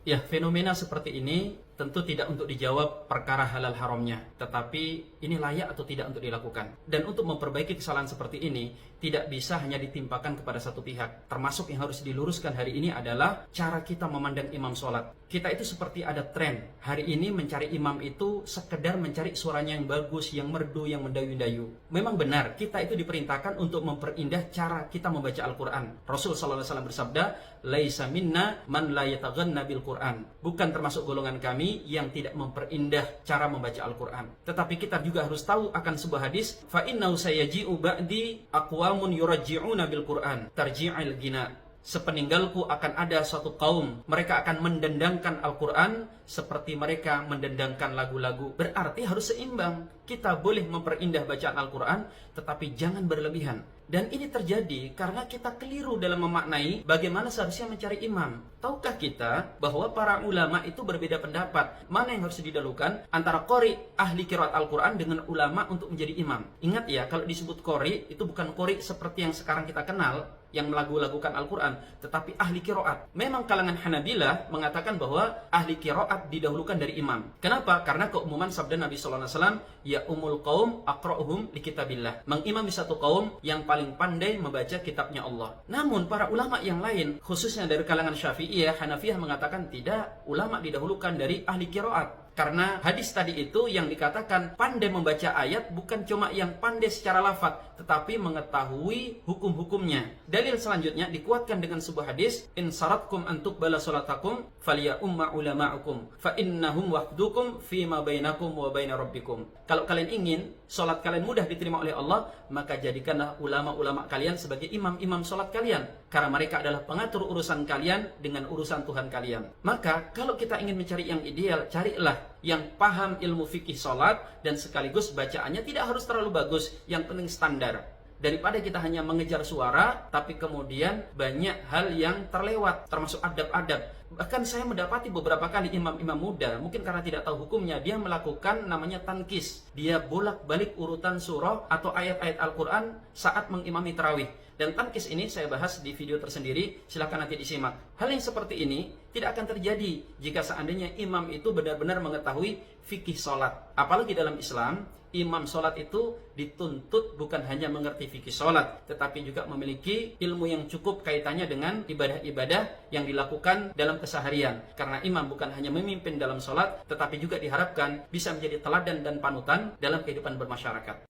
Ya, fenomena seperti ini tentu tidak untuk dijawab perkara halal haramnya, tetapi ini layak atau tidak untuk dilakukan. Dan untuk memperbaiki kesalahan seperti ini, tidak bisa hanya ditimpakan kepada satu pihak. Termasuk yang harus diluruskan hari ini adalah cara kita memandang imam sholat. Kita itu seperti ada tren. Hari ini mencari imam itu sekedar mencari suaranya yang bagus, yang merdu, yang mendayu-dayu. Memang benar, kita itu diperintahkan untuk memperindah cara kita membaca Al-Quran. Rasul SAW bersabda, "Laisa minna man la yataghanna bil Quran." Bukan termasuk golongan kami yang tidak memperindah cara membaca Al-Quran. Tetapi kita juga harus tahu akan sebuah hadis, fa innahu sayaji'u ba'di aqwamun yurajji'una bil Quran tarji'il gina. Sepeninggalku akan ada suatu kaum, mereka akan mendendangkan Al-Quran seperti mereka mendendangkan lagu-lagu. Berarti harus seimbang. Kita boleh memperindah bacaan Al-Quran, tetapi jangan berlebihan. Dan ini terjadi karena kita keliru dalam memaknai bagaimana seharusnya mencari imam. Tahukah kita bahwa para ulama itu berbeda pendapat mana yang harus didahulukan antara qori, ahli qiraat Al-Quran, dengan ulama untuk menjadi imam. Ingat ya, kalau disebut qori, itu bukan qori seperti yang sekarang kita kenal, yang melagu-lagukan Al-Quran, tetapi ahli qiraat. Memang kalangan Hanabilah mengatakan bahwa ahli qiraat didahulukan dari imam. Kenapa? Karena keumuman sabda Nabi SAW, ya umul qaum aqra'uhum li kitabillah. Mengimami satu kaum yang paling pandai membaca kitabnya Allah. Namun para ulama yang lain, khususnya dari kalangan Syafi'iyah, Hanafiyah, mengatakan tidak, ulama didahulukan dari ahli qiraat. Karena hadis tadi itu yang dikatakan pandai membaca ayat bukan cuma yang pandai secara lafaz, tetapi mengetahui hukum-hukumnya. Dalil selanjutnya dikuatkan dengan sebuah hadis, in saratkum an tuqbala salatakum falya umma ulama'ukum fa innahum wahdukum fima bainakum wa baina rabbikum. Kalau kalian ingin salat kalian mudah diterima oleh Allah, maka jadikanlah ulama-ulama kalian sebagai imam-imam salat kalian, karena mereka adalah pengatur urusan kalian dengan urusan Tuhan kalian. Maka kalau kita ingin mencari yang ideal, carilah yang paham ilmu fikih salat dan sekaligus bacaannya tidak harus terlalu bagus, yang penting standar. Daripada kita hanya mengejar suara, tapi kemudian banyak hal yang terlewat, termasuk adab-adab. Bahkan saya mendapati beberapa kali imam-imam muda, mungkin karena tidak tahu hukumnya, dia melakukan namanya tankis. Dia bolak-balik urutan surah atau ayat-ayat Al-Quran saat mengimami tarawih. Dan tankis ini saya bahas di video tersendiri, silahkan nanti disimak. Hal yang seperti ini tidak akan terjadi jika seandainya imam itu benar-benar mengetahui fikih sholat. Apalagi dalam Islam, imam sholat itu dituntut bukan hanya mengerti fikih sholat, tetapi juga memiliki ilmu yang cukup kaitannya dengan ibadah-ibadah yang dilakukan dalam keseharian. Karena imam bukan hanya memimpin dalam sholat, tetapi juga diharapkan bisa menjadi teladan dan panutan dalam kehidupan bermasyarakat.